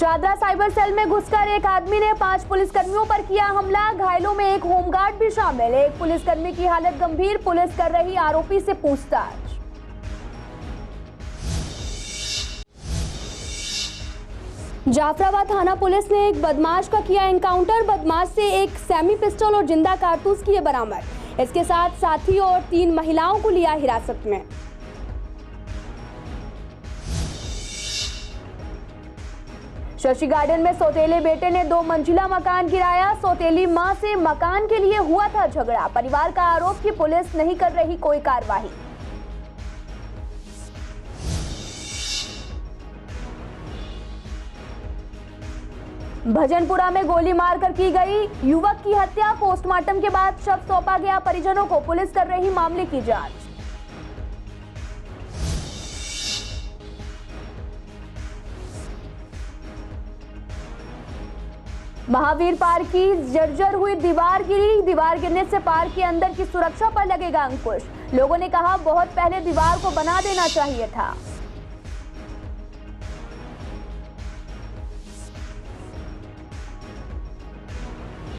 Shahdara cyber cell में घुसकर एक आदमी ने 5 पुलिसकर्मियों पर किया हमला। घायलों में एक होमगार्ड भी शामिल। एक पुलिसकर्मी की हालत गंभीर। पुलिस कर रही आरोपी से पूछताछ। जाफराबाद थाना पुलिस ने एक बदमाश का किया एनकाउंटर। बदमाश से एक सेमी पिस्टल और जिंदा कारतूस किए बरामद। इसके साथ साथी और 3 महिलाओं को लिया हिरासत में। शशि गार्डन में सौतेले बेटे ने 2 मंजिला मकान गिराया। सौतेली मां से मकान के लिए हुआ था झगड़ा। परिवार का आरोप कि पुलिस नहीं कर रही कोई कार्रवाई। भजनपुरा में गोली मारकर की गई युवक की हत्या। पोस्टमार्टम के बाद शव सौंपा गया परिजनों को। पुलिस कर रही मामले की जांच। महावीर पार्क की जर्जर हुई दीवार गिरी। दीवार गिरने से पार्क के अंदर की सुरक्षा पर लगेगा अंकुश। लोगों ने कहा बहुत पहले दीवार को बना देना चाहिए था।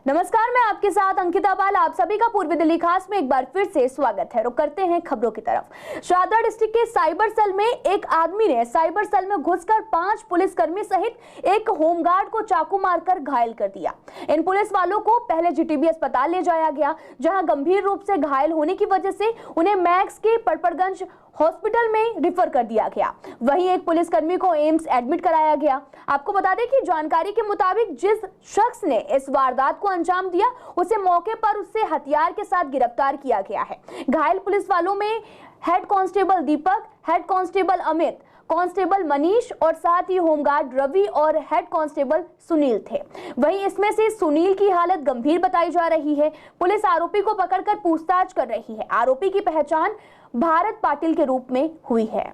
नमस्कार, मैं आपके साथ अंकिता पाल। आप सभी का पूर्वी दिल्ली खास में एक बार फिर से स्वागत है। रुक करते हैं खबरों की तरफ। शादरा डिस्ट्रिक्ट के साइबर सेल में एक आदमी ने साइबर सेल में घुसकर 5 पुलिसकर्मी सहित एक होमगार्ड को चाकू मारकर घायल कर दिया। इन पुलिस वालों को पहले जीटीबी अस्पताल ले जाया गया, जहां गंभीर रूप से घायल होने की वजह से उन्हें मैक्स के पड़पड़गंज हॉस्पिटल में रिफर कर दिया गया। वहीं एक पुलिसकर्मी को एम्स एडमिट कराया गया। आपको बता दें कि जानकारी के मुताबिक जिस शख्स ने इस वारदात को अंजाम दिया, उसे मौके पर उससे हथियार के साथ गिरफ्तार किया गया है। घायल पुलिस वालों में head constable Deepak, head constable Amit, constable Manish और साथ ही होमगार्ड रवि और हेड कांस्टेबल सुनील थे। वहीं इसमें से सुनील की हालत गंभीर बताई जा रही है। पुलिस आरोपी को पकड़कर पूछताछ कर रही है। आरोपी की पहचान भारत पाटिल के रूप में हुई है।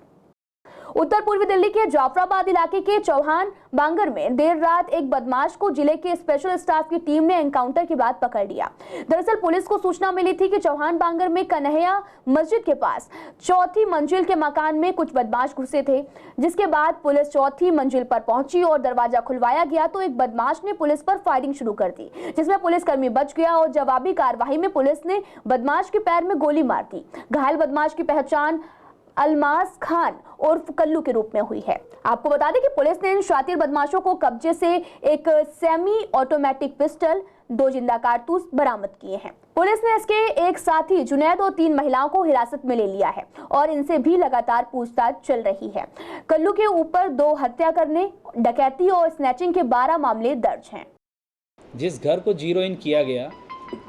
उत्तर पूर्वी दिल्ली के जाफराबाद इलाके के चौहान बांगर में देर रात एक बदमाश को जिले के स्पेशल स्टाफ की टीम ने एनकाउंटर के बाद पकड़ लिया। दरअसल पुलिस को सूचना मिली थी कि चौहान बांगर में कन्हैया मस्जिद के पास 4थी मंजिल के मकान में कुछ बदमाश घुसे थे, जिसके बाद पुलिस 4थी मंजिल पर पहुंची और दरवाजा खुलवाया गया तो एक बदमाश ने पुलिस पर फायरिंग शुरू कर दी, जिसमें पुलिसकर्मी बच गया और जवाबी कार्रवाई में पुलिस ने बदमाश के पैर में गोली मार दी। घायल बदमाश की पहचान अलमास खान उर्फ कल्लू के रूप में हुई है। आपको बता दें कि पुलिस ने इन शातिर बदमाशों को कब्जे से एक सेमी ऑटोमेटिक पिस्टल, 2 जिंदा कारतूस बरामद किए हैं। पुलिस ने इसके एक साथी जुनैद और 3 महिलाओं को हिरासत में ले लिया है और इनसे भी लगातार पूछताछ चल रही है। कल्लू के ऊपर 2 हत्या करने, डकैती और स्नैचिंग के 12 मामले दर्ज हैं। जिस घर को जीरो इन किया गया,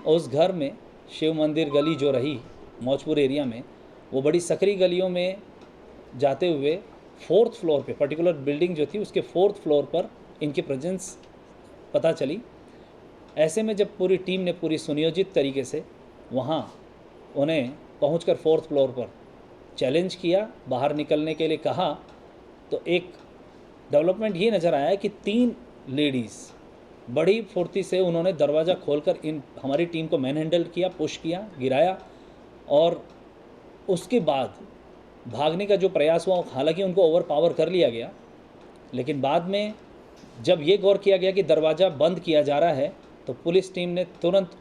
उस घर में शिव मंदिर गली जो रही मौजपुर एरिया में, वो बड़ी सकरी गलियों में जाते हुए 4th फ्लोर पे, पर्टिकुलर बिल्डिंग जो थी उसके 4th फ्लोर पर इनकी प्रेजेंस पता चली। ऐसे में जब पूरी टीम ने पूरी सुनियोजित तरीके से वहाँ उन्हें पहुंचकर 4th फ्लोर पर चैलेंज किया, बाहर निकलने के लिए कहा, तो एक डेवलपमेंट ये नज़र आया कि 3 लेडीज़ बड़ी फुर्ती से उन्होंने दरवाज़ा खोलकर हमारी टीम को मैन हैंडल किया, पुश किया, गिराया और उसके बाद भागने का जो प्रयास हुआ, हालांकि उनको ओवर पावर कर लिया गया, लेकिन बाद में जब ये गौर किया गया कि दरवाज़ा बंद किया जा रहा है तो पुलिस टीम ने तुरंत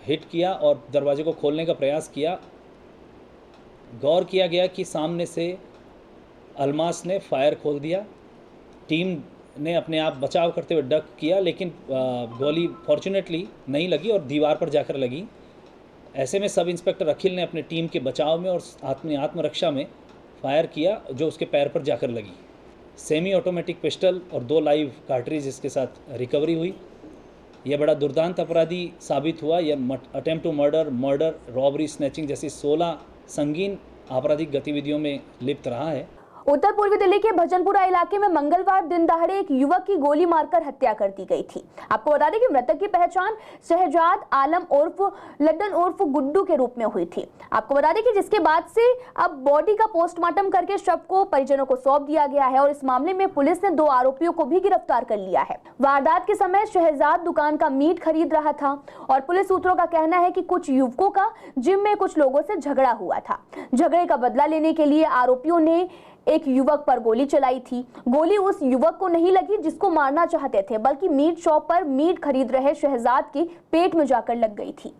हिट किया और दरवाजे को खोलने का प्रयास किया। गौर किया गया कि सामने से अलमास ने फायर खोल दिया। टीम ने अपने आप बचाव करते हुए डक किया, लेकिन गोली फॉर्चुनेटली नहीं लगी और दीवार पर जाकर लगी। ऐसे में सब इंस्पेक्टर अखिल ने अपने टीम के बचाव में और आत्मरक्षा में फायर किया, जो उसके पैर पर जाकर लगी। सेमी ऑटोमेटिक पिस्टल और 2 लाइव कार्ट्रिज इसके साथ रिकवरी हुई। यह बड़ा दुर्दांत अपराधी साबित हुआ। यह attempt to murder, robbery, snatching जैसी 16 संगीन आपराधिक गतिविधियों में लिप्त रहा है। उत्तर पूर्वी दिल्ली के भजनपुरा इलाके में मंगलवार दिन दहाड़े एक युवक की गोली मारकर हत्या कर दी गई थी। आपको बता दें कि मृतक की पहचान शहजाद आलम उर्फ लड्डन उर्फ गुड्डू के रूप में हुई थी। आपको बता दें कि जिसके बाद से अब बॉडी का पोस्टमार्टम करके शव को परिजनों को सौंप दिया गया है और इस मामले में पुलिस ने 2 आरोपियों को भी गिरफ्तार कर लिया है। वारदात के समय शहजाद दुकान का मीट खरीद रहा था और पुलिस सूत्रों का कहना है कि कुछ युवकों का जिम में कुछ लोगों से झगड़ा हुआ था। झगड़े का बदला लेने के लिए आरोपियों ने एक युवक पर गोली चलाई थी। गोली उस युवक को नहीं लगी जिसको मारना चाहते थे, बल्कि मीट शॉप पर मीट खरीद रहे शहजाद के पेट में जाकर लग गई थी।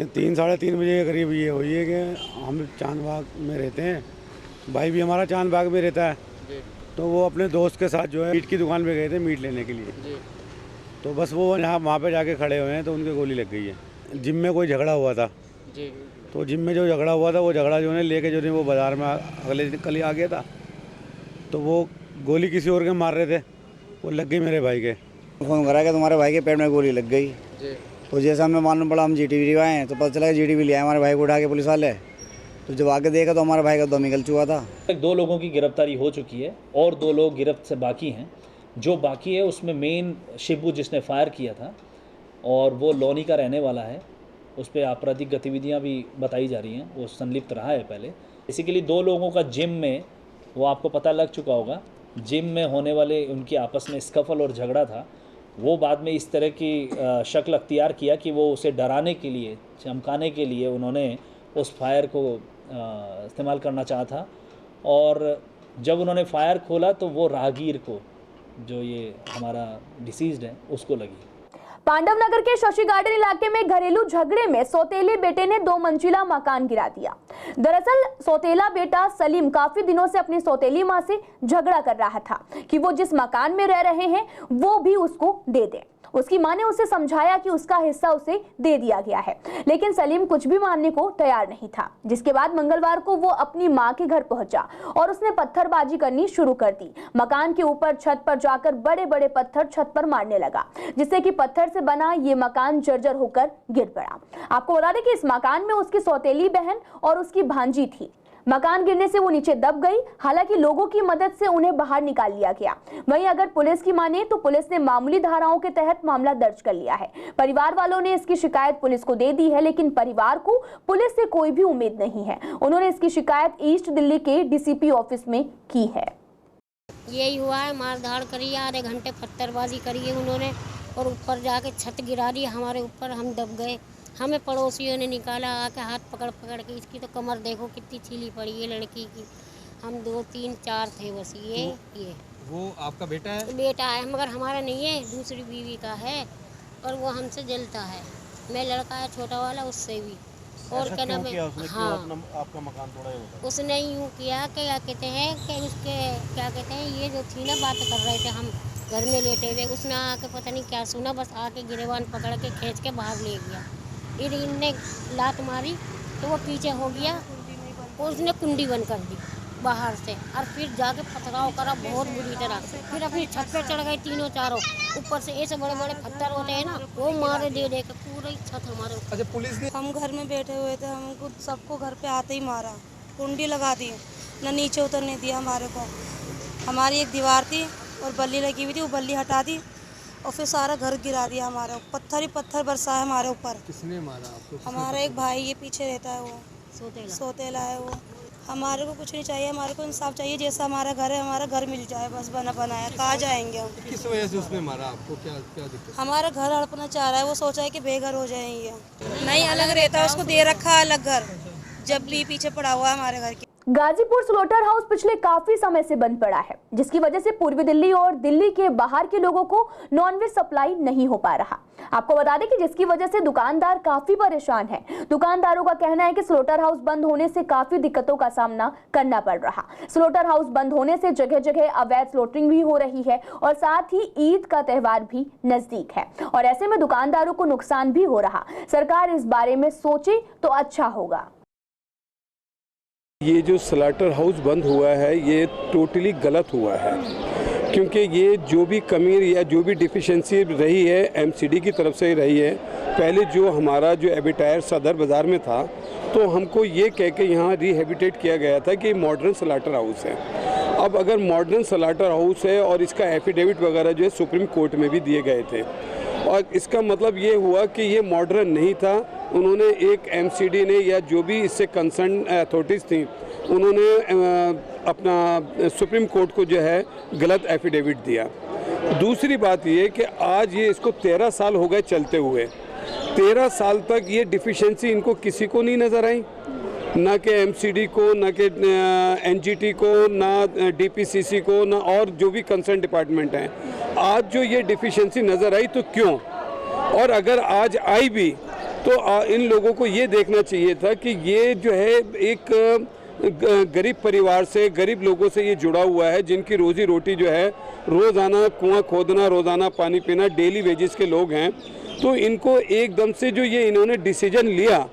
3 साढ़े 3 बजे के करीब ये हुई है कि हम चांदबाग में रहते हैं, भाई भी हमारा चांदबाग में रहता है, तो वो अपने दोस्त के साथ जो है मीट की दुकान पे गए थे मीट लेने के लिए। तो बस वो यहाँ वहाँ पे जाके खड़े हुए हैं तो उनके गोली लग गई है। जिम में कोई झगड़ा हुआ था, तो जिम में जो झगड़ा हुआ था वो झगड़ा जो है लेके जो है वो बाज़ार में अगले दिन कल ही आ गया था, तो वो गोली किसी और के मार रहे थे, वो लग गई मेरे भाई के। फ़ोन करा कि तुम्हारे भाई के पेट में गोली लग गई, तो जैसा हमें मालूम पड़ा हम GTV आए हैं, तो पता चला GTV ले आए हमारे भाई को उठा के पुलिस वाले। तो जब आके देखा तो हमारे भाई का दम निकल चुका था। 2 लोगों की गिरफ्तारी हो चुकी है और 2 लोग गिरफ्त से बाकी हैं। जो बाकी है उसमें मेन शिबू जिसने फायर किया था और वो लोनी का रहने वाला है, उस पर आपराधिक गतिविधियां भी बताई जा रही हैं, वो संलिप्त रहा है पहले। बेसिकली 2 लोगों का जिम में, वो आपको पता लग चुका होगा, जिम में होने वाले उनके आपस में स्कफल और झगड़ा था। वो बाद में इस तरह की शक्ल अख्तियार किया कि वो उसे डराने के लिए, चमकाने के लिए उन्होंने उस फायर को इस्तेमाल करना चाहा था, और जब उन्होंने फायर खोला तो वो राहगीर को, जो ये हमारा डिसीज्ड है, उसको लगी। पांडव नगर के शशि गार्डन इलाके में घरेलू झगड़े में सौतेले बेटे ने 2 मंजिला मकान गिरा दिया। दरअसल सौतेला बेटा सलीम काफी दिनों से अपनी सौतेली मां से झगड़ा कर रहा था कि वो जिस मकान में रह रहे हैं वो भी उसको दे दे। उसकी मां ने उसे समझाया कि उसका हिस्सा उसे दे दिया गया है, लेकिन सलीम कुछ भी मानने को तैयार नहीं था। जिसके बाद मंगलवार को वो अपनी मां के घर पहुंचा और उसने पत्थरबाजी करनी शुरू कर दी। मकान के ऊपर छत पर जाकर बड़े बड़े पत्थर छत पर मारने लगा, जिससे कि पत्थर से बना ये मकान जर्जर होकर गिर पड़ा। आपको बता दें कि इस मकान में उसकी सौतेली बहन और उसकी भांजी थी। मकान गिरने से वो नीचे दब गई, हालांकि लोगों की मदद से उन्हें बाहर निकाल लिया गया। वहीं अगर पुलिस की माने तो पुलिस ने मामूली धाराओं के तहत मामला दर्ज कर लिया है। परिवार वालों ने इसकी शिकायत पुलिस को दे दी है, लेकिन परिवार को पुलिस से कोई भी उम्मीद नहीं है। उन्होंने इसकी शिकायत ईस्ट दिल्ली के DCP ऑफिस में की है। यही हुआ है, मारधाड़ करी, आधे घंटे पत्थरबाजी करी है उन्होंने, और ऊपर जाके छत गिरा दी हमारे ऊपर, हम दब गए। हमें पड़ोसियों ने निकाला, आके हाथ पकड़ पकड़ के। इसकी तो कमर देखो कितनी छीली पड़ी है लड़की की। हम 2 3 4 थे बस। ये वो आपका बेटा है? बेटा है, मगर हमारा नहीं है, दूसरी बीवी का है, और वो हमसे जलता है। मैं लड़का है छोटा वाला, उससे भी। और क्या नाम है, हाँ, आपका मकान तोड़ा है? उसने यूँ किया कि क्या कहते हैं कि उसके क्या कहते हैं, ये जो थी ना, बातें कर रहे थे हम घर में लेटे हुए, उसने आके पता नहीं क्या सुना, बस आके गिरेबान पकड़ के खींच के बाहर ले गया। फिर इनने लात मारी तो वो पीछे हो गया, और उसने कुंडी बंद कर दी बाहर से, और फिर जाके पथराव करा बहुत बुरी तरह। फिर अपनी छत पे चढ़ गए तीनों चारों, ऊपर से ऐसे बड़े बड़े पत्थर होते हैं ना, वो मारे दे दे के पूरी छत हमारे ऊपर। अच्छा, पुलिस ने? हम घर में बैठे हुए थे, हमको सबको घर पे आते ही मारा, कुंडी लगा दी, न नीचे उतरने दिया हमारे को। हमारी एक दीवार थी और बल्ली लगी हुई थी, वो बल्ली हटा दी और फिर सारा घर गिरा दिया हमारे, पत्थर ही पत्थर बरसा है हमारे ऊपर। किसने मारा आपको? हमारा एक भाई ये पीछे रहता है, वो सोतेला है वो। हमारे को कुछ नहीं चाहिए, हमारे को इंसाफ चाहिए। जैसा हमारा घर है, हमारा घर मिल जाए बस, बना बनाया। कहाँ जाएंगे हम? किस वजह से उसने मारा आपको? क्या दिक्कत? हमारा घर हड़पना चाह रहा है, वो सोचा है कि बेघर हो जाएंगे। नहीं, अलग रहता है, उसको दे रखा है अलग घर, जब भी पीछे पड़ा हुआ है हमारे घर के। गाजीपुर स्लोटर हाउस पिछले काफी समय से बंद पड़ा है, जिसकी वजह से पूर्वी दिल्ली और दिल्ली के बाहर के लोगों को नॉनवेज सप्लाई नहीं हो पा रहा। आपको बता दें कि जिसकी वजह से दुकानदार काफी परेशान हैं। दुकानदारों का कहना है कि स्लोटर हाउस बंद होने से काफी दिक्कतों का सामना करना पड़ रहा। स्लोटर हाउस बंद होने से जगह जगह अवैध स्लोटरिंग भी हो रही है और साथ ही ईद का त्योहार भी नजदीक है, और ऐसे में दुकानदारों को नुकसान भी हो रहा। सरकार इस बारे में सोचे तो अच्छा होगा। ये जो स्लॉटर हाउस बंद हुआ है, ये टोटली गलत हुआ है, क्योंकि ये जो भी कमी या जो भी डिफिशिएंसी रही है MCD की तरफ से रही है। पहले जो हमारा जो एबिटायर सदर बाज़ार में था, तो हमको ये कह के यहाँ रिहेबिटेट किया गया था कि मॉडर्न स्लॉटर हाउस है। अब अगर मॉडर्न स्लॉटर हाउस है और इसका एफिडेविट वगैरह जो है सुप्रीम कोर्ट में भी दिए गए थे, और इसका मतलब ये हुआ कि ये मॉडर्न नहीं था। उन्होंने एक MCD ने या जो भी इससे कंसर्न अथॉरिटीज़ थी, उन्होंने अपना सुप्रीम कोर्ट को जो है गलत एफिडेविट दिया। दूसरी बात ये कि आज ये इसको 13 साल हो गए चलते हुए, 13 साल तक ये डिफिशिएंसी इनको किसी को नहीं नज़र आई। ना कि एमसीडी को, ना कि एनजीटी को, ना डीपीसीसी को, ना और जो भी कंसर्न डिपार्टमेंट हैं। आज जो ये डिफिशिएंसी नज़र आई तो क्यों, और अगर आज आई भी तो इन लोगों को ये देखना चाहिए था कि ये जो है एक गरीब परिवार से, गरीब लोगों से ये जुड़ा हुआ है, जिनकी रोजी रोटी जो है रोज़ाना कुआं खोदना, रोज़ाना पानी पीना, डेली वेजेस के लोग हैं। तो इनको एकदम से जो ये इन्होंने डिसीजन लिया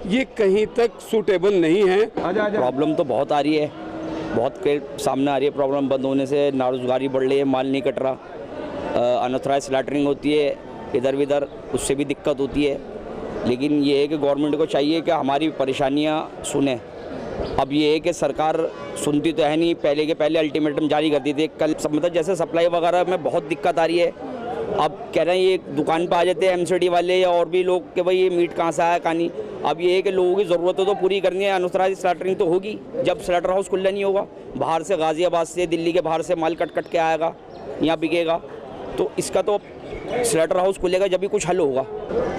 ये कहीं तक सूटेबल नहीं है। प्रॉब्लम तो बहुत आ रही है, बहुत के सामने आ रही है। प्रॉब्लम बंद होने से नारोजगारी बढ़ रही है, माल नहीं कट रहा, अनऑथराइज स्लैटरिंग होती है इधर उधर, उससे भी दिक्कत होती है। लेकिन ये है कि गवर्नमेंट को चाहिए कि हमारी परेशानियां सुने। अब ये है कि सरकार सुनती तो है नहीं, पहले के पहले अल्टीमेटम जारी कर दी थी। कल मतलब जैसे सप्लाई वगैरह में बहुत दिक्कत आ रही है। अब कह रहे हैं ये दुकान पे आ जाते हैं एमसीडी वाले या और भी लोग कि भाई ये मीट कहाँ से आया कहाँ नहीं। अब ये है कि लोगों की ज़रूरतें तो पूरी करनी है, अनऑथराइज स्लैटरिंग तो होगी जब स्लैटर हाउस खुला नहीं होगा। बाहर से गाज़ियाबाद से, दिल्ली के बाहर से माल कट के आएगा, यहाँ बिकेगा, तो इसका तो स्लैटर हाउस खुलेगा जब भी कुछ हल होगा।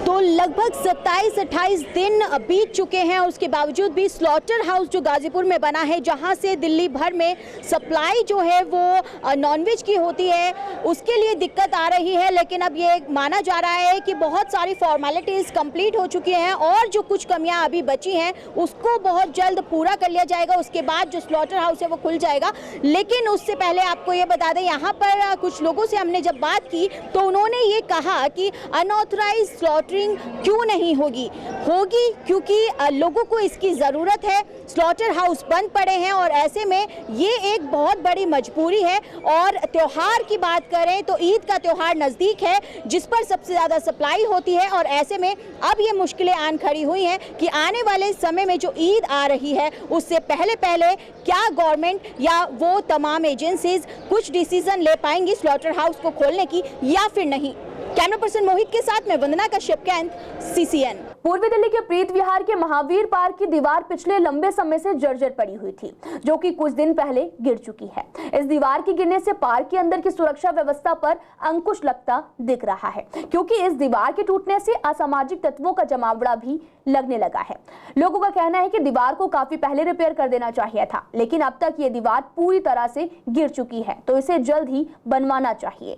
तो लगभग 27-28 दिन बीत चुके हैं, उसके बावजूद भी स्लॉटर हाउस जो गाजीपुर में बना है, जहां से दिल्ली भर में सप्लाई जो है वो नॉनवेज की होती है, उसके लिए दिक्कत आ रही है। लेकिन अब ये माना जा रहा है कि बहुत सारी फॉर्मेलिटीज़ कंप्लीट हो चुकी हैं और जो कुछ कमियां अभी बची हैं उसको बहुत जल्द पूरा कर लिया जाएगा। उसके बाद जो स्लॉटर हाउस है वो खुल जाएगा। लेकिन उससे पहले आपको ये बता दें, यहाँ पर कुछ लोगों से हमने जब बात की तो उन्होंने ये कहा कि अनऑथराइज स्लॉटरिंग क्यों नहीं होगी क्योंकि लोगों को इसकी ज़रूरत है। स्लॉटर हाउस बंद पड़े हैं और ऐसे में ये एक बहुत बड़ी मजबूरी है। और त्यौहार की बात करें तो ईद का त्यौहार नज़दीक है, जिस पर सबसे ज़्यादा सप्लाई होती है। और ऐसे में अब ये मुश्किलें आन खड़ी हुई हैं कि आने वाले समय में जो ईद आ रही है उससे पहले क्या गवर्नमेंट या वो तमाम एजेंसीज कुछ डिसीजन ले पाएंगी स्लॉटर हाउस को खोलने की या फिर नहीं। कैमरा पर्सन मोहित के साथ में वंदना कश्यप, कैंट, सीसीएन। पूर्वी दिल्ली के प्रीत विहार के महावीर पार्क की दीवार पिछले लंबे समय से जर्जर पड़ी हुई थी, जो कि कुछ दिन पहले गिर चुकी है। इस दीवार के गिरने से पार्क के अंदर की सुरक्षा व्यवस्था पर अंकुश लगता दिख रहा है, क्योंकि इस दीवार के टूटने से असामाजिक तत्वों का जमावड़ा भी लगने लगा है। लोगों का कहना है कि दीवार को काफी पहले रिपेयर कर देना चाहिए था, लेकिन अब तक ये दीवार पूरी तरह से गिर चुकी है, तो इसे जल्द ही बनवाना चाहिए।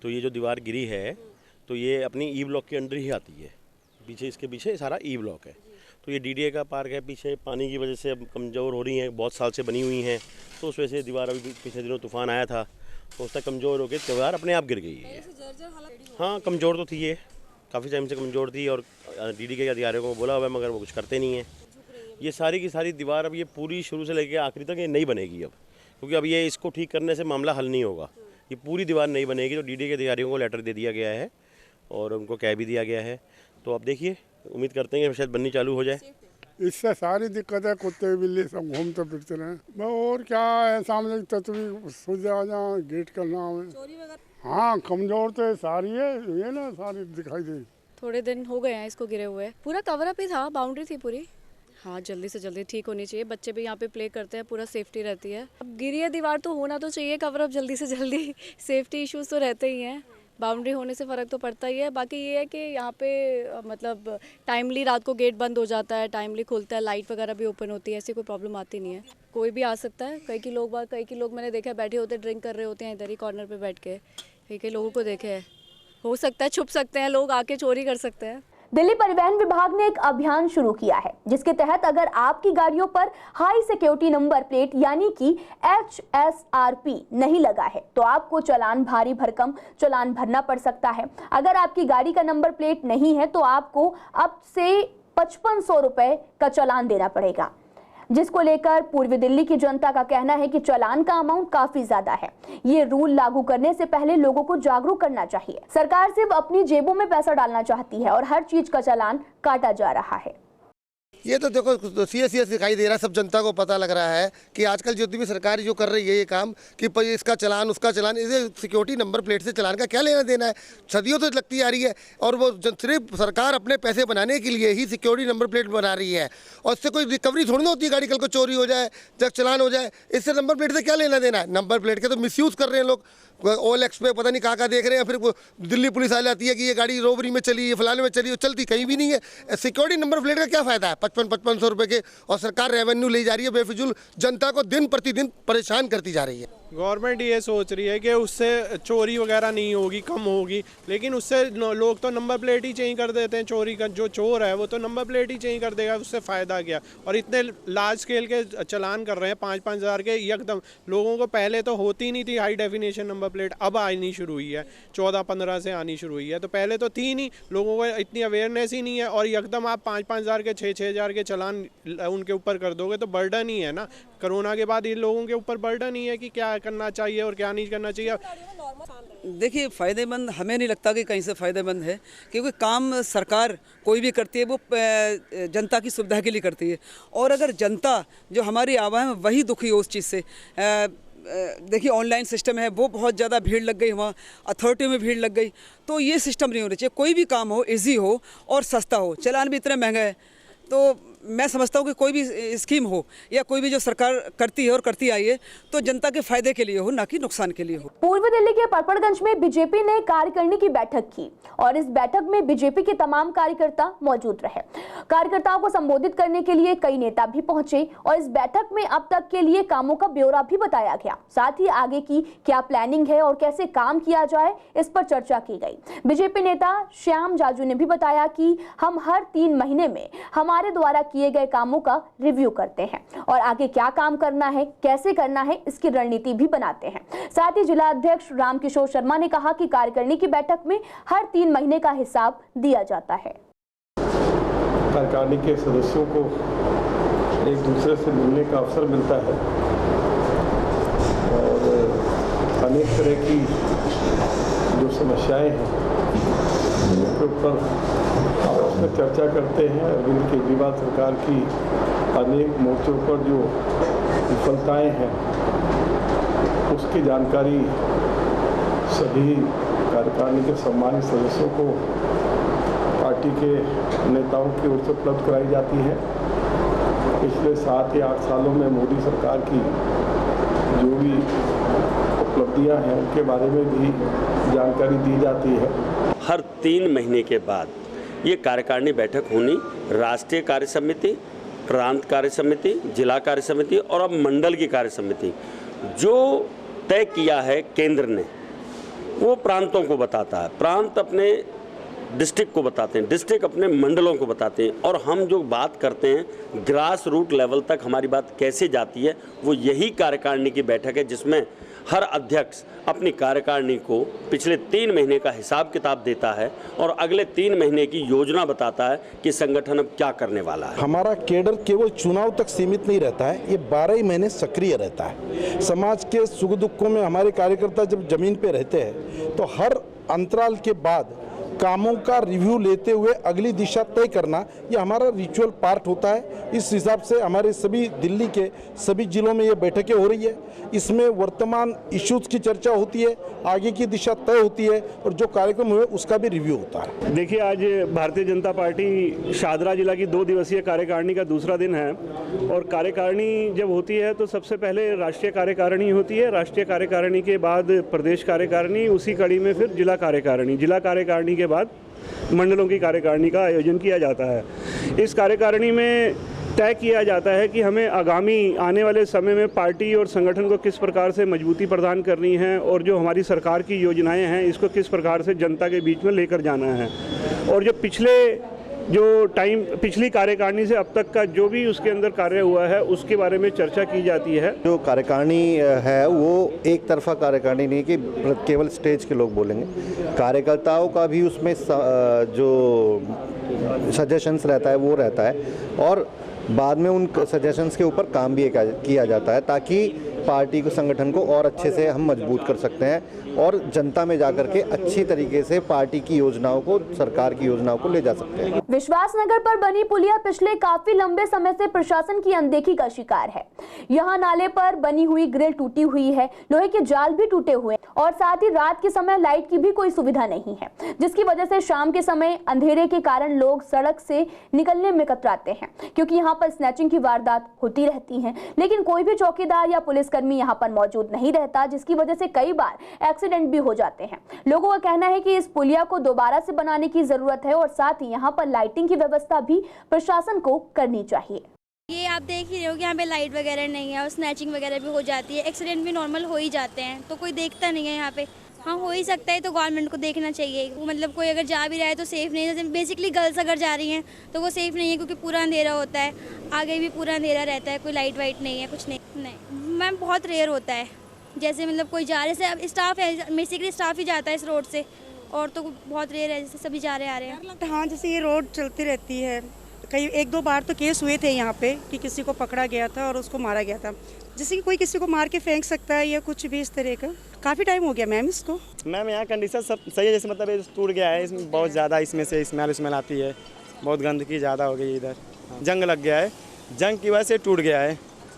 तो ये जो दीवार गिरी है तो ये अपनी ई ब्लॉक के अंडर ही आती है। पीछे इसके पीछे सारा ई ब्लॉक है। तो ये डीडीए का पार्क है, पीछे पानी की वजह से अब कमज़ोर हो रही हैं, बहुत साल से बनी हुई हैं। तो उस वजह से दीवार अभी पिछले दिनों तूफान आया था तो उससे कमज़ोर होकर दीवार अपने आप गिर गई है। हाँ, कमज़ोर तो थी ये, काफ़ी टाइम से कमज़ोर थी और डीडी के अधिकारियों को बोला हुआ है मगर वो कुछ करते नहीं है। ये सारी की सारी दीवार अब ये पूरी शुरू से लेकर आखिरी तक ये नहीं बनेगी अब, क्योंकि अब ये इसको ठीक करने से मामला हल नहीं होगा। ये पूरी दीवार नहीं बनेगी। तो डीडी के अधिकारियों को लेटर दे दिया गया है और उनको कह भी दिया गया है। तो अब देखिए, उम्मीद करते हैं कि शायद बननी चालू हो जाए। इससे सारी दिक्कत है, कुत्ते बिल्ली सब घूमते फिरते रहे। और क्या है, सामने तत्वी सुझा जहाँ गेट करना है। हाँ, कमजोर तो सारी है, ये ना सारी दिखाई दे। थोड़े दिन हो गए हैं इसको गिरे हुए, पूरा कवर अप ही था, बाउंड्री थी पूरी। हाँ, जल्दी से जल्दी ठीक होनी चाहिए। बच्चे भी यहाँ पे प्ले करते हैं, पूरा सेफ्टी रहती है। अब गिरी है दीवार तो होना तो चाहिए कवर अप जल्दी से जल्दी। सेफ्टी इश्यूज तो रहते ही हैं, बाउंड्री होने से फ़र्क तो पड़ता ही है। बाकी ये है कि यहाँ पे मतलब टाइमली रात को गेट बंद हो जाता है, टाइमली खुलता है, लाइट वगैरह भी ओपन होती है, ऐसी कोई प्रॉब्लम आती नहीं है। कोई भी आ सकता है। कई के लोग मैंने देखा बैठे होते ड्रिंक कर रहे होते हैं इधर ही कॉर्नर पे बैठ के। कई लोगों को देखे है, हो सकता है छुप सकते हैं लोग, आके चोरी कर सकते हैं। दिल्ली परिवहन विभाग ने एक अभियान शुरू किया है, जिसके तहत अगर आपकी गाड़ियों पर हाई सिक्योरिटी नंबर प्लेट यानी कि HSRP नहीं लगा है तो आपको चालान, भारी भरकम चालान भरना पड़ सकता है। अगर आपकी गाड़ी का नंबर प्लेट नहीं है तो आपको अब से 5500 रुपए का चालान देना पड़ेगा, जिसको लेकर पूर्वी दिल्ली की जनता का कहना है कि चालान का अमाउंट काफी ज्यादा है। ये रूल लागू करने से पहले लोगों को जागरूक करना चाहिए। सरकार सिर्फ अपनी जेबों में पैसा डालना चाहती है और हर चीज का चालान काटा जा रहा है। ये तो देखो सीरियस दिखाई दे रहा है, सब जनता को पता लग रहा है कि आजकल जितनी भी सरकार जो कर रही है ये काम कि इसका चलान उसका चलान, इसे सिक्योरिटी नंबर प्लेट से चलान का क्या लेना देना है। सदियों तो लगती आ रही है और वो सिर्फ सरकार अपने पैसे बनाने के लिए ही सिक्योरिटी नंबर प्लेट बना रही है और इससे कोई रिकवरी थोड़ी ना होती है। गाड़ी कल को चोरी हो जाए, जब चलान हो जाए, इससे नंबर प्लेट से क्या लेना देना है। नंबर प्लेट के तो मिसयूज़ कर रहे हैं लोग। OLX पे पता नहीं कहाँ देख रहे हैं, फिर दिल्ली पुलिस आ जाती है कि ये गाड़ी रोबरी में चली, ये फलाने में चली, वो चलती कहीं भी नहीं है। सिक्योरिटी नंबर प्लेट का क्या फ़ायदा है। 5500 रुपए के, और सरकार रेवेन्यू ले जा रही है बेफिजूल, जनता को दिन प्रतिदिन परेशान करती जा रही है। गवर्नमेंट ये सोच रही है कि उससे चोरी वगैरह नहीं होगी, कम होगी, लेकिन उससे लोग तो नंबर प्लेट ही चेंज कर देते हैं। चोरी का जो चोर है वो तो नंबर प्लेट ही चेंज कर देगा, उससे फ़ायदा क्या। और इतने लार्ज स्केल के चलान कर रहे हैं 5-5 हज़ार के एकदम। लोगों को पहले तो होती नहीं थी हाई डेफिनेशन नंबर प्लेट, अब आनी शुरू हुई है, 14-15 से आनी शुरू हुई है। तो पहले तो थी नहीं, लोगों को इतनी अवेयरनेस ही नहीं है, और एकदम आप 5-5 हज़ार के 6-6 हज़ार के चलान उनके ऊपर कर दोगे तो बर्डन ही है ना। कोरोना के बाद इन लोगों के ऊपर बर्डन ही है कि क्या करना चाहिए और क्या नहीं करना चाहिए। देखिए, फ़ायदेमंद हमें नहीं लगता कि कहीं से फ़ायदेमंद है, क्योंकि काम सरकार कोई भी करती है वो जनता की सुविधा के लिए करती है। और अगर जनता जो हमारी आवाम है वही दुखी हो उस चीज़ से। देखिए, ऑनलाइन सिस्टम है, वो बहुत ज़्यादा भीड़ लग गई, वहाँ अथॉरिटी में भीड़ लग गई, तो ये सिस्टम नहीं होना चाहिए। कोई भी काम हो ईजी हो और सस्ता हो। चलान भी इतना महंगा है, तो मैं समझता हूँ कि कोई भी स्कीम हो या कोई भी जो सरकार करती है और करती आई है तो जनता के फायदे के लिए हो, ना कि नुकसान के लिए हो। पूर्व दिल्ली के परपड़गंज में बीजेपी ने कार्यकारिणी की बैठक की और इस बैठक में बीजेपी के तमाम कार्यकर्ता मौजूद रहे। कार्यकर्ताओं को संबोधित करने के लिए कई नेता भी पहुंचे और इस बैठक में अब तक के लिए कामों का ब्यौरा भी बताया गया। साथ ही आगे की क्या प्लानिंग है और कैसे काम किया जाए इस पर चर्चा की गई। बीजेपी नेता श्याम जाजू ने भी बताया कि हम हर 3 महीने में हमारे द्वारा किए गए कामों का रिव्यू करते हैं और आगे क्या काम करना है, कैसे करना है, इसकी रणनीति भी बनाते हैं। साथ ही जिला अध्यक्ष रामकिशोर शर्मा ने कहा कि कार्यकारिणी की बैठक में हर 3 महीने का हिसाब दिया जाता है। कार्यकारिणी के सदस्यों को एक दूसरे से मिलने का अवसर मिलता है और अनेक तरह की जो समस्याएं हैं उनके ऊपर आपस में चर्चा करते हैं। अरविंद केजरीवाल सरकार की अनेक मोर्चों पर जो विफलताएं हैं उसकी जानकारी सभी कार्यकारिणी के सम्मानित सदस्यों को पार्टी के नेताओं की ओर से उपलब्ध कराई जाती है। पिछले 7 या 8 सालों में मोदी सरकार की जो भी उपलब्धियां हैं उनके बारे में भी जानकारी दी जाती है। हर 3 महीने के बाद ये कार्यकारिणी बैठक होनी, राष्ट्रीय कार्य समिति, प्रांत कार्य समिति, जिला कार्य समिति और अब मंडल की कार्य समिति जो तय किया है केंद्र ने वो प्रांतों को बताता है, प्रांत अपने डिस्ट्रिक्ट को बताते हैं, डिस्ट्रिक्ट अपने मंडलों को बताते हैं और हम जो बात करते हैं ग्रास रूट लेवल तक हमारी बात कैसे जाती है वो यही कार्यकारिणी की बैठक है जिसमें हर अध्यक्ष अपनी कार्यकारिणी को पिछले 3 महीने का हिसाब किताब देता है और अगले 3 महीने की योजना बताता है कि संगठन अब क्या करने वाला है। हमारा कैडर केवल चुनाव तक सीमित नहीं रहता है, ये 12 ही महीने सक्रिय रहता है। समाज के सुख दुखों में हमारे कार्यकर्ता जब जमीन पे रहते हैं तो हर अंतराल के बाद कामों का रिव्यू लेते हुए अगली दिशा तय करना ये हमारा रिचुअल पार्ट होता है। इस हिसाब से हमारे सभी दिल्ली के सभी जिलों में ये बैठकें हो रही है। इसमें वर्तमान इश्यूज की चर्चा होती है, आगे की दिशा तय होती है और जो कार्यक्रम हुए उसका भी रिव्यू होता है। देखिए, आज भारतीय जनता पार्टी शाहदरा जिला की 2 दिवसीय कार्यकारिणी का दूसरा दिन है और कार्यकारिणी जब होती है तो सबसे पहले राष्ट्रीय कार्यकारिणी होती है, राष्ट्रीय कार्यकारिणी के बाद प्रदेश कार्यकारिणी, उसी कड़ी में फिर जिला कार्यकारिणी, जिला कार्यकारिणी के बाद मंडलों की कार्यकारिणी का आयोजन किया जाता है। इस कार्यकारिणी में तय किया जाता है कि हमें आगामी आने वाले समय में पार्टी और संगठन को किस प्रकार से मजबूती प्रदान करनी है और जो हमारी सरकार की योजनाएं हैं इसको किस प्रकार से जनता के बीच में लेकर जाना है। और जो पिछली कार्यकारिणी से अब तक का जो भी उसके अंदर कार्य हुआ है उसके बारे में चर्चा की जाती है। जो कार्यकारिणी है वो एक तरफा कार्यकारिणी नहीं कि केवल स्टेज के लोग बोलेंगे, कार्यकर्ताओं का भी उसमें जो सजेशंस रहता है वो रहता है और बाद में उन सजेशंस के ऊपर काम भी किया जाता है ताकि पार्टी को, संगठन को और अच्छे से हम मजबूत कर सकते हैं और जनता में जाकर के अच्छी तरीके से पार्टी की योजनाओं को, सरकार की योजनाओं को ले जा सकते हैं। विश्वासनगर पर बनी पुलिया पिछले काफी लंबे समय से प्रशासन की अनदेखी का शिकार है। यहाँ नाले पर बनी हुई ग्रिल टूटी हुई है, लोहे के जाल भी टूटे हुए और साथ ही रात के समय लाइट की भी कोई सुविधा नहीं है, जिसकी वजह से शाम के समय अंधेरे के कारण लोग सड़क से निकलने में कतराते हैं क्योंकि यहाँ पर स्नैचिंग की वारदात होती रहती है। लेकिन कोई भी चौकीदार या पुलिस पुलिसकर्मी यहाँ पर मौजूद नहीं रहता, जिसकी वजह से कई बार एक्सीडेंट भी हो जाते हैं। लोगों का कहना है कि इस पुलिया को दोबारा से बनाने की जरूरत है और साथ ही यहाँ पर लाइटिंग की व्यवस्था भी प्रशासन को करनी चाहिए। ये आप देख ही रहे हो कि यहाँ पे लाइट वगैरह नहीं है और स्नैचिंग वगैरह भी हो जाती है, एक्सीडेंट भी नॉर्मल हो ही जाते हैं, तो कोई देखता नहीं है यहाँ पे। हाँ, हो ही सकता है, तो गवर्नमेंट को देखना चाहिए। मतलब कोई अगर जा भी रहा है तो सेफ़ नहीं है। जैसे बेसिकली गर्ल्स अगर जा रही हैं तो वो सेफ़ नहीं है, क्योंकि पूरा अंधेरा होता है, आगे भी पूरा अंधेरा रहता है, कोई लाइट वाइट नहीं है, कुछ नहीं मैम, बहुत रेयर होता है। जैसे मतलब कोई जा रहे से, अब स्टाफ है, बेसिकली स्टाफ ही जाता है इस रोड से, और तो बहुत रेयर है, जैसे सभी जा रहे आ रहे हैं। हाँ, जैसे ये रोड चलती रहती है, कई 1-2 बार तो केस हुए थे यहाँ पे कि किसी को पकड़ा गया था और उसको मारा गया था। जैसे कि कोई किसी को मार के फेंक सकता है या कुछ भी इस तरह का। काफ़ी टाइम हो गया मैम इसको। मैम यहाँ कंडीशन सब सही है, जैसे मतलब ये टूट गया है, इसमें बहुत ज़्यादा इसमें से स्मेल आती है, बहुत गंदगी ज़्यादा हो गई, इधर जंग लग गया है, जंग की वजह से टूट गया है,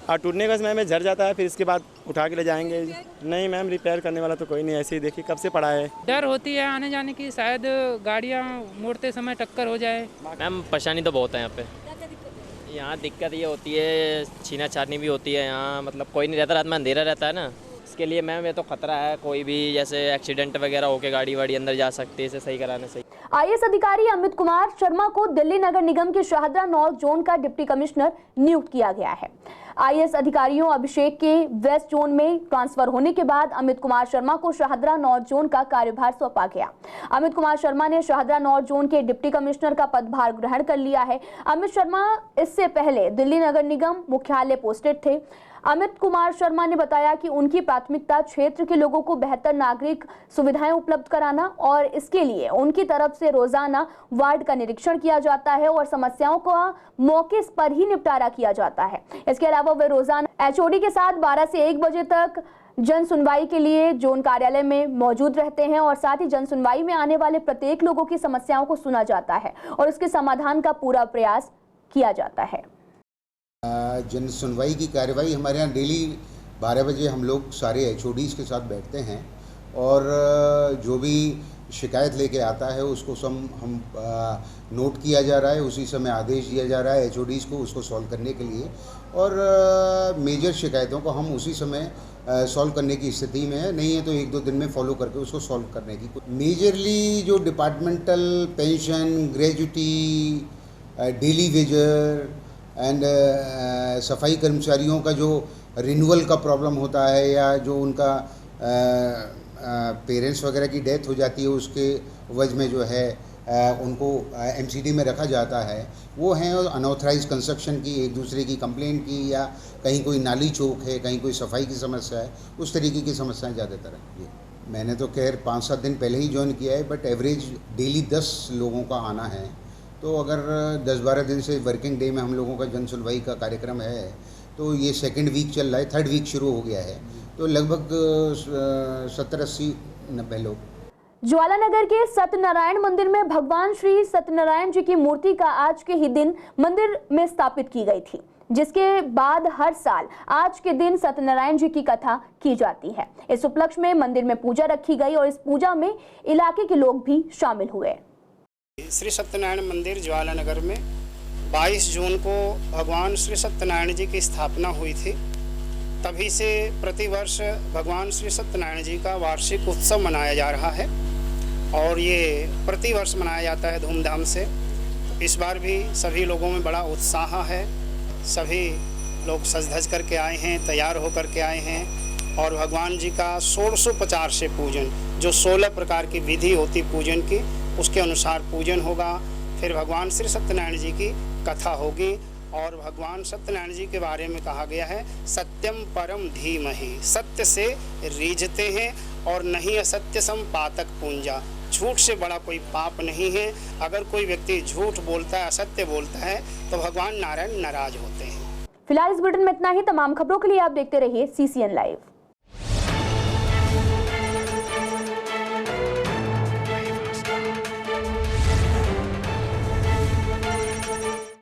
और टूटने का समय में झड़ जाता है, फिर इसके बाद उठा के ले जाएंगे। नहीं मैम, रिपेयर करने वाला तो कोई नहीं, ऐसे ही देखिए कब से पड़ा है। डर होती है आने जाने की, शायद गाड़ियाँ मोड़ते समय टक्कर हो जाए। मैम परेशानी तो बहुत है यहाँ पे। यहाँ दिक्कत ये होती है, छीना छानी भी होती है यहाँ, मतलब कोई नहीं रहता, रात में अंधेरा रहता है ना, इसके लिए मैम ये तो खतरा है, कोई भी जैसे एक्सीडेंट वगैरह होके गाड़ी वाड़ी अंदर जा सकती है, इसे सही कराने से। आईएएस अधिकारी अमित कुमार शर्मा को दिल्ली नगर निगम के शाहदरा नॉर्थ जोन का डिप्टी कमिश्नर नियुक्त किया गया है। आईएएस अधिकारियों अभिषेक के वेस्ट जोन में ट्रांसफर होने के बाद अमित कुमार शर्मा को शाहदरा नॉर्थ जोन का कार्यभार सौंपा गया। अमित कुमार शर्मा ने शाहदरा नॉर्थ जोन के डिप्टी कमिश्नर का पदभार ग्रहण कर लिया है। अमित शर्मा इससे पहले दिल्ली नगर निगम मुख्यालय पोस्टेड थे। अमित कुमार शर्मा ने बताया कि उनकी प्राथमिकता क्षेत्र के लोगों को बेहतर नागरिक सुविधाएं उपलब्ध कराना, और इसके लिए उनकी तरफ से रोजाना वार्ड का निरीक्षण किया जाता है और समस्याओं का मौके पर ही निपटारा किया जाता है। इसके अलावा वे रोजाना एचओडी के साथ 12 से 1 बजे तक जन सुनवाई के लिए जोन कार्यालय में मौजूद रहते हैं, और साथ ही जन सुनवाई में आने वाले प्रत्येक लोगों की समस्याओं को सुना जाता है और उसके समाधान का पूरा प्रयास किया जाता है। जन सुनवाई की कार्रवाई हमारे यहाँ डेली 12 बजे हम लोग सारे एचओडीज के साथ बैठते हैं, और जो भी शिकायत लेके आता है उसको हम नोट किया जा रहा है, उसी समय आदेश दिया जा रहा है एचओडीज को उसको सॉल्व करने के लिए, और मेजर शिकायतों को हम उसी समय सॉल्व करने की स्थिति में है। नहीं है तो 1-2 दिन में फॉलो करके उसको सॉल्व करने की। मेजरली जो departmental pension, gratuity, daily Vaser and सफाई कर्मचारियों का जो रिन्यूअल का प्रॉब्लम होता है, या जो उनका पेरेंट्स वगैरह की डेथ हो जाती है, उसके वजह में जो है उनको एमसीडी में रखा जाता है, वो हैं अनऑथराइज कंस्ट्रक्शन की, एक दूसरे की कंप्लेंट की, या कहीं कोई नाली चौक है, कहीं कोई सफाई की समस्या है, उस तरीके की समस्याएं ज़्यादातर हैं। मैंने तो खैर 5-7 दिन पहले ही ज्वाइन किया है, बट एवरेज डेली 10 लोगों का आना है, तो अगर 10-12 दिन से वर्किंग डे में हम लोगों का जन सुनवाई का कार्यक्रम है, तो ये 2nd वीक चल रहा है, 3rd वीक शुरू हो गया है, तो लगभग 70-80-90 लोग। ज्वालानगर के सत्यनारायण मंदिर में भगवान श्री सत्यनारायण जी की मूर्ति का आज के ही दिन मंदिर में स्थापित की गई थी, जिसके बाद हर साल आज के दिन सत्यनारायण जी की कथा की जाती है। इस उपलक्ष्य में मंदिर में पूजा रखी गई और इस पूजा में इलाके के लोग भी शामिल हुए। श्री सत्यनारायण मंदिर ज्वालानगर में 22 जून को भगवान श्री सत्यनारायण जी की स्थापना हुई थी। तभी से प्रतिवर्ष भगवान श्री सत्यनारायण जी का वार्षिक उत्सव मनाया जा रहा है, और ये प्रतिवर्ष मनाया जाता है धूमधाम से। इस बार भी सभी लोगों में बड़ा उत्साह है, सभी लोग सज धज करके आए हैं, तैयार होकर के आए हैं, और भगवान जी का 1650 से पूजन, जो 16 प्रकार की विधि होती पूजन की, उसके अनुसार पूजन होगा। फिर भगवान श्री सत्यनारायण जी की कथा होगी, और भगवान सत्यनारायण जी के बारे में कहा गया है, सत्यम परम धीमहि, सत्य से रीझते हैं और नहीं असत्य सम पातक पूंजा, झूठ से बड़ा कोई पाप नहीं है। अगर कोई व्यक्ति झूठ बोलता है, असत्य बोलता है, तो भगवान नारायण नाराज होते हैं। फिलहाल इस बुलेटिन में इतना ही। तमाम खबरों के लिए आप देखते रहिए CCN लाइव।